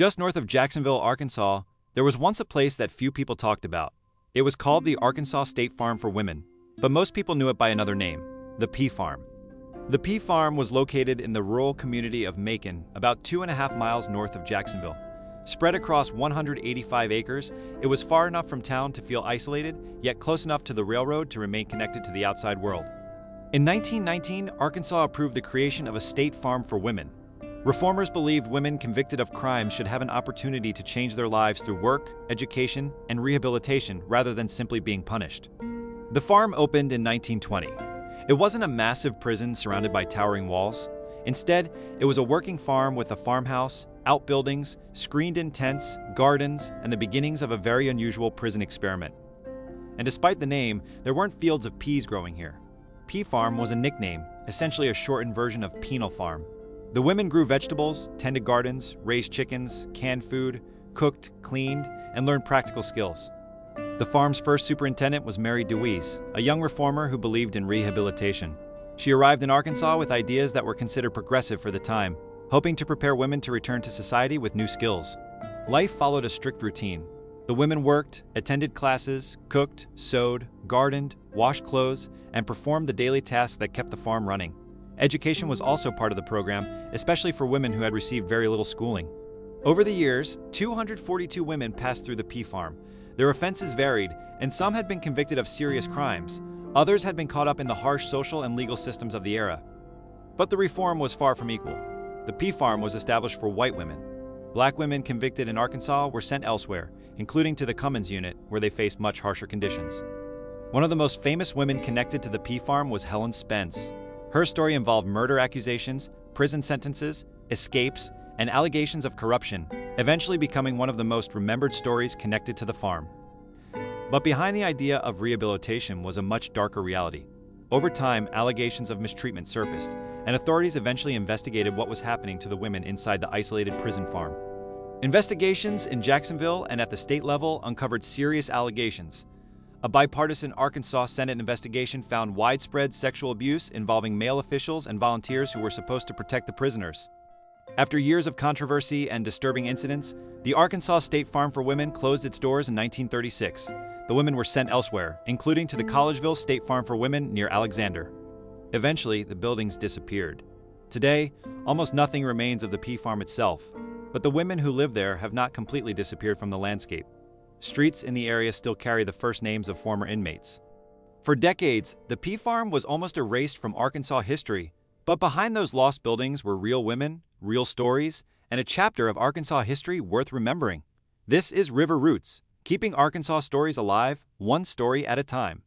Just north of Jacksonville, Arkansas, there was once a place that few people talked about. It was called the Arkansas State Farm for Women, but most people knew it by another name, the Pea Farm. The Pea Farm was located in the rural community of Macon, about 2.5 miles north of Jacksonville. Spread across 185 acres, it was far enough from town to feel isolated, yet close enough to the railroad to remain connected to the outside world. In 1919, Arkansas approved the creation of a state farm for women. Reformers believed women convicted of crimes should have an opportunity to change their lives through work, education, and rehabilitation rather than simply being punished. The farm opened in 1920. It wasn't a massive prison surrounded by towering walls. Instead, it was a working farm with a farmhouse, outbuildings, screened-in tents, gardens, and the beginnings of a very unusual prison experiment. And despite the name, there weren't fields of peas growing here. Pea Farm was a nickname, essentially a shortened version of penal farm. The women grew vegetables, tended gardens, raised chickens, canned food, cooked, cleaned, and learned practical skills. The farm's first superintendent was Mary DeWeese, a young reformer who believed in rehabilitation. She arrived in Arkansas with ideas that were considered progressive for the time, hoping to prepare women to return to society with new skills. Life followed a strict routine. The women worked, attended classes, cooked, sewed, gardened, washed clothes, and performed the daily tasks that kept the farm running. Education was also part of the program, especially for women who had received very little schooling. Over the years, 242 women passed through the Pea Farm. Their offenses varied, and some had been convicted of serious crimes. Others had been caught up in the harsh social and legal systems of the era. But the reform was far from equal. The Pea Farm was established for white women. Black women convicted in Arkansas were sent elsewhere, including to the Cummins unit, where they faced much harsher conditions. One of the most famous women connected to the Pea Farm was Helen Spence. Her story involved murder accusations, prison sentences, escapes, and allegations of corruption, eventually becoming one of the most remembered stories connected to the farm. But behind the idea of rehabilitation was a much darker reality. Over time, allegations of mistreatment surfaced, and authorities eventually investigated what was happening to the women inside the isolated prison farm. Investigations in Jacksonville and at the state level uncovered serious allegations. A bipartisan Arkansas Senate investigation found widespread sexual abuse involving male officials and volunteers who were supposed to protect the prisoners. After years of controversy and disturbing incidents, the Arkansas State Farm for Women closed its doors in 1936. The women were sent elsewhere, including to the Collegeville State Farm for Women near Alexander. Eventually, the buildings disappeared. Today, almost nothing remains of the Pea Farm itself, but the women who live there have not completely disappeared from the landscape. Streets in the area still carry the first names of former inmates. For decades, the Pea Farm was almost erased from Arkansas history, but behind those lost buildings were real women, real stories, and a chapter of Arkansas history worth remembering. This is River Roots, keeping Arkansas stories alive, one story at a time.